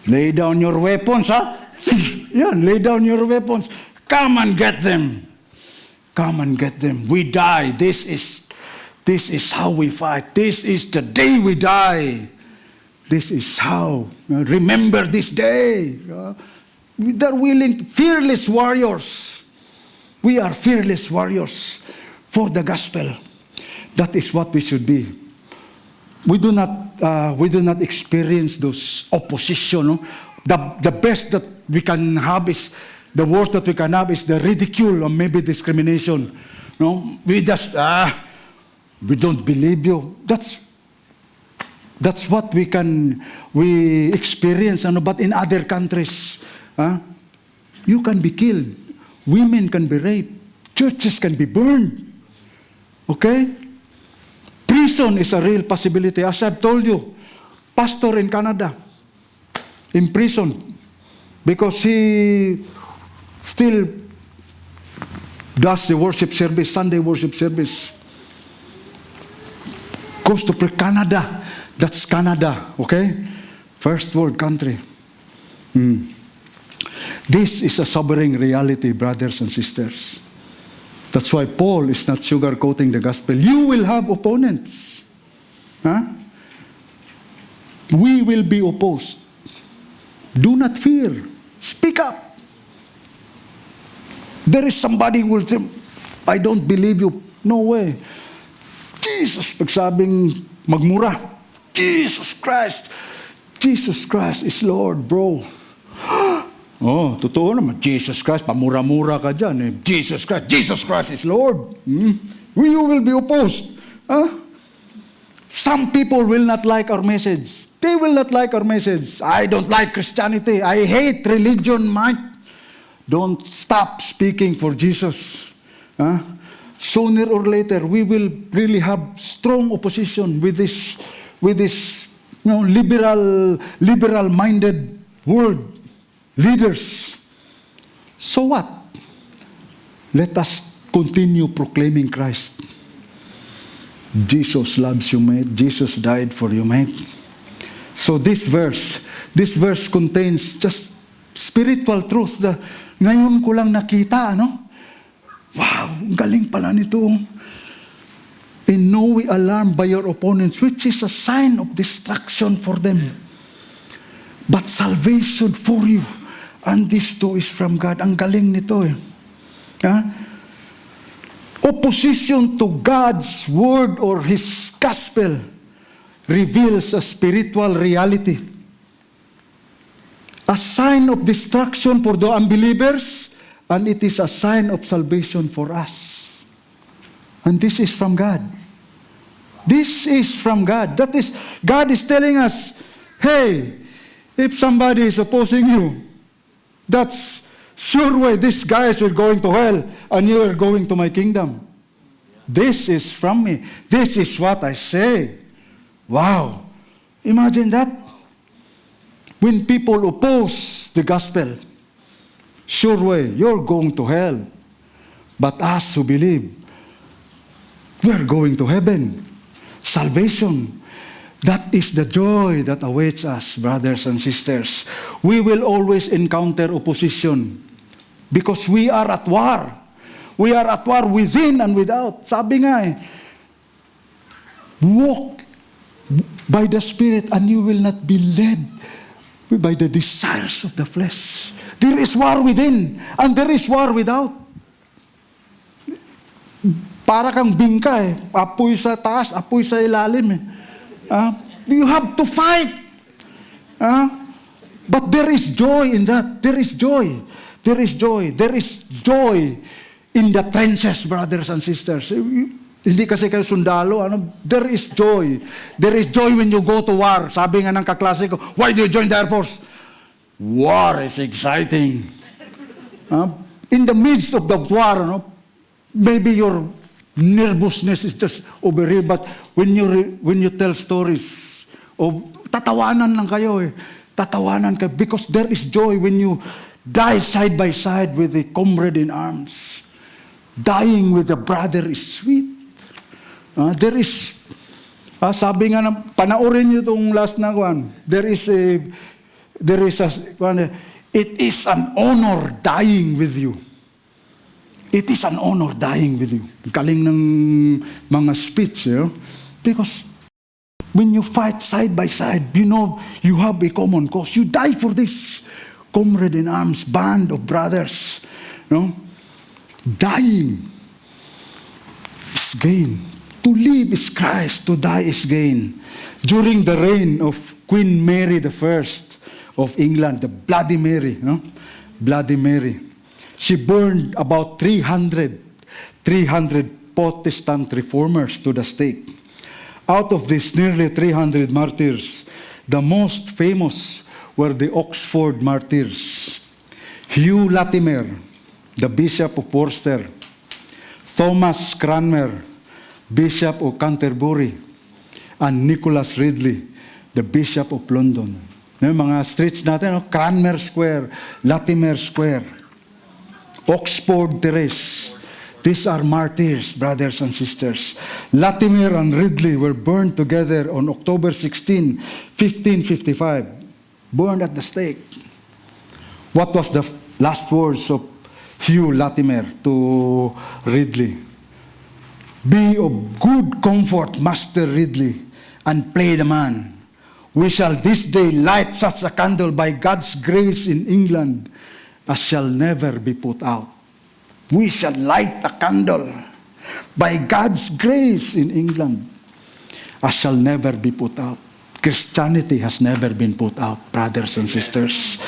Lay down your weapons, Yeah, lay down your weapons. Come and get them. Come and get them. We die. This is how we fight. This is the day we die. This is how. Remember this day. They're willing, fearless warriors. We are fearless warriors for the gospel. That is what we should be. We do not experience those opposition. No? The best that we can have is, the worst that we can have is the ridicule or maybe discrimination. No, we just we don't believe you. That's what we experience. But in other countries, you can be killed, women can be raped, churches can be burned. Okay. Prison is a real possibility. As I've told you, pastor in Canada, in prison, because he still does the worship service, Sunday worship service. Goes to Canada. That's Canada, okay? First world country. This is a sobering reality, brothers and sisters. That's why Paul is not sugarcoating the gospel. You will have opponents. We will be opposed. Do not fear. Speak up. There is somebody who will say, I don't believe you. No way. Jesus, pagsabing magmura. Jesus Christ is Lord, bro. Oh, totoo naman. Jesus Christ, pamura-mura ka dyan. Eh. Jesus Christ is Lord. You will be opposed. Some people will not like our message. They will not like our message. I don't like Christianity. I hate religion, Mike. Don't stop speaking for Jesus. Sooner or later, we will really have strong opposition with this liberal-minded world. Leaders. So what? Let us continue proclaiming Christ. Jesus loves you, mate. Jesus died for you, mate. So this verse contains just spiritual truth. Ngayon ko lang nakita, Wow, galing pala nito. In no way alarmed by your opponents, which is a sign of destruction for them, but salvation for you. And this too is from God. Ang galing nito . Opposition to God's word or His gospel reveals a spiritual reality. A sign of destruction for the unbelievers, and it is a sign of salvation for us. And this is from God. This is from God. That is, God is telling us, hey, if somebody is opposing you, that's sure way these guys are going to hell and you are going to my kingdom. This is from me. This is what I say. Wow. Imagine that. When people oppose the gospel, sure way, you're going to hell. But us who believe, we are going to heaven. Salvation. That is the joy that awaits us, brothers and sisters. We will always encounter opposition because we are at war. We are at war within and without. Sabi nga walk by the Spirit and you will not be led by the desires of the flesh. There is war within and there is war without. Para kang bingka apoy sa taas, apoy sa ilalim you have to fight. But there is joy in that. There is joy. There is joy. There is joy in the trenches, brothers and sisters. Hindi kasi kayo sundalo. There is joy. There is joy when you go to war. Sabi nga ng kaklase ko, why do you join the Air Force? War is exciting. In the midst of the war, maybe your nervousness is just over here, but when you tell stories, tatawanan lang kayo Tatawanan kayo because there is joy when you die side by side with a comrade in arms. Dying with a brother is sweet. There is, sabi nga panoorin nyo itong last na one. It is an honor dying with you. It is an honor dying with you. Galing ng mga speech, because when you fight side by side, you have a common cause. You die for this comrade in arms, band of brothers. Dying is gain. To live is Christ, to die is gain. During the reign of Queen Mary I of England, the Bloody Mary, Bloody Mary, she burned about 300 Protestant reformers to the stake. Out of these nearly 300 martyrs, the most famous were the Oxford martyrs. Hugh Latimer, the Bishop of Worcester, Thomas Cranmer, Bishop of Canterbury, and Nicholas Ridley, the Bishop of London. Mga streets natin, Cranmer Square, Latimer Square, Oxford Terrace. These are martyrs, brothers and sisters. Latimer and Ridley were burned together on October 16, 1555. Burned at the stake. What was the last words of Hugh Latimer to Ridley? Be of good comfort, Master Ridley, and play the man. We shall this day light such a candle by God's grace in England as shall never be put out. We shall light a candle by God's grace in England as shall never be put out. Christianity has never been put out, brothers and sisters.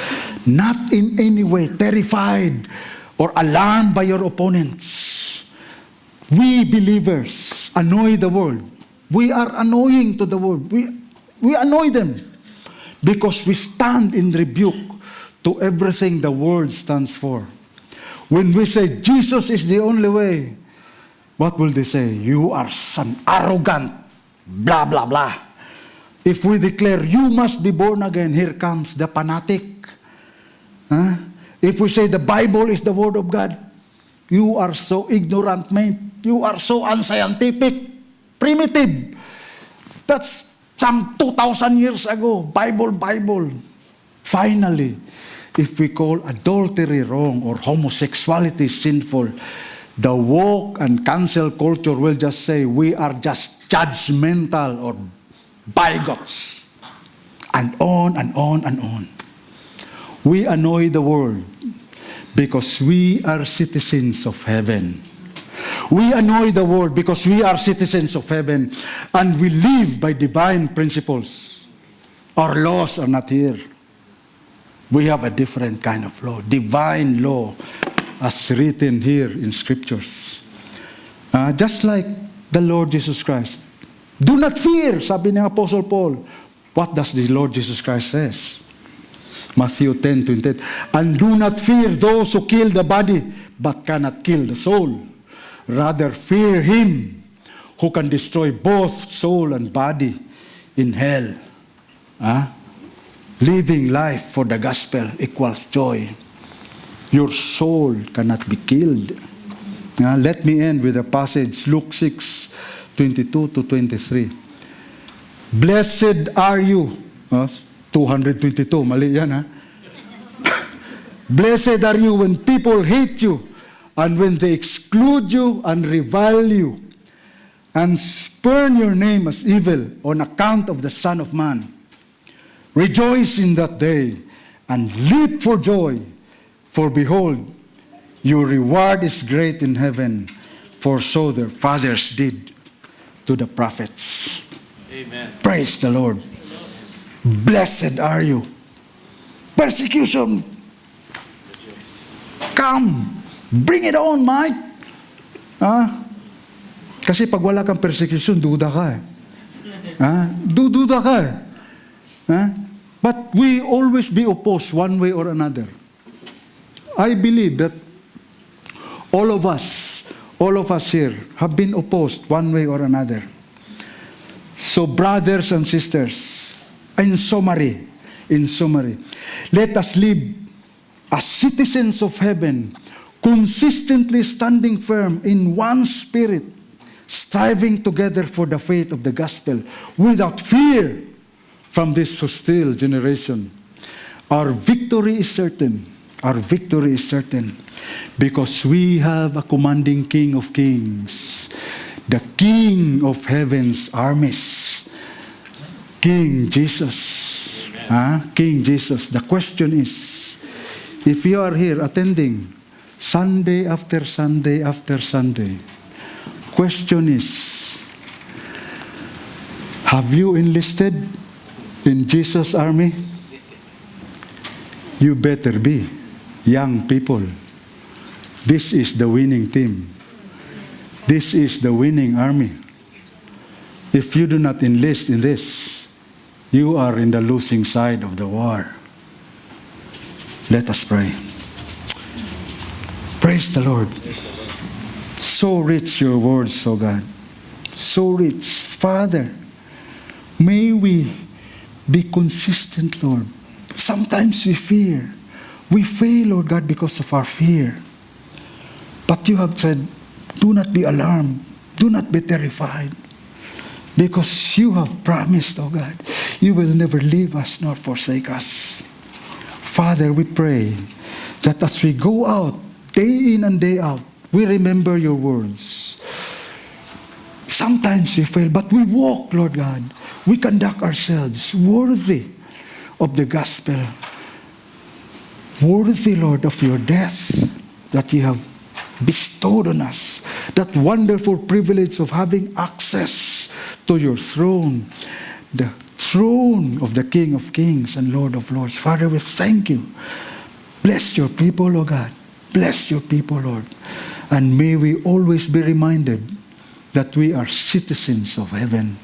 Not in any way terrified or alarmed by your opponents. We believers annoy the world. We are annoying to the world. We annoy them because we stand in rebuke to everything the world stands for. When we say Jesus is the only way, what will they say? You are some arrogant, blah, blah, blah. If we declare you must be born again, here comes the fanatic. If we say the Bible is the Word of God, you are so ignorant, mate. You are so unscientific, primitive. That's some 2,000 years ago. Bible. Finally, if we call adultery wrong or homosexuality sinful, the woke and cancel culture will just say we are just judgmental or bigots. And on and on and on. We annoy the world because we are citizens of heaven. We annoy the world because we are citizens of heaven and we live by divine principles. Our laws are not here. We have a different kind of law, divine law, as written here in scriptures. Just like the Lord Jesus Christ. Do not fear, sabi ng Apostle Paul. What does the Lord Jesus Christ says? Matthew 10:28. And do not fear those who kill the body, but cannot kill the soul. Rather fear him who can destroy both soul and body in hell. Living life for the gospel equals joy. Your soul cannot be killed. Let me end with a passage, Luke 6:22-23. Blessed are you. 222, mali yan ha. Blessed are you when people hate you, and when they exclude you and revile you, and spurn your name as evil on account of the Son of Man. Rejoice in that day, and leap for joy, for behold, your reward is great in heaven, for so their fathers did to the prophets. Amen. Praise the Lord. Blessed are you. Persecution, come. Bring it on, mate. Kasi pag wala kang persecution, duda ka eh. Duda ka eh. But we always be opposed one way or another. I believe that all of us here have been opposed one way or another. So brothers and sisters, in summary, let us live as citizens of heaven, consistently standing firm in one spirit, striving together for the faith of the gospel, without fear from this hostile generation. Our victory is certain. Our victory is certain because we have a commanding King of Kings, the King of heaven's armies, King Jesus. King Jesus. The question is, if you are here attending Sunday after Sunday after Sunday, question is, have you enlisted in Jesus' army? You better be. Young people, this is the winning team. This is the winning army. If you do not enlist in this, you are in the losing side of the war. Let us pray. Praise the Lord. So rich your words, O God. So rich. Father, may we be consistent, Lord. Sometimes we fear. We fail, Lord God, because of our fear. But you have said, do not be alarmed. Do not be terrified. Because you have promised, oh God, you will never leave us nor forsake us. Father, we pray that as we go out, day in and day out, we remember your words. Sometimes we fail, but we walk, Lord God. We conduct ourselves worthy of the gospel. Worthy, Lord, of your death that you have bestowed on us. That wonderful privilege of having access to your throne. The throne of the King of Kings and Lord of Lords. Father, we thank you. Bless your people, O God. Bless your people, Lord. And may we always be reminded that we are citizens of heaven.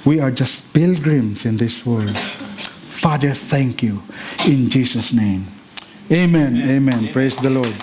We are just pilgrims in this world. Father, thank you. In Jesus' name. Amen. Amen. Praise the Lord.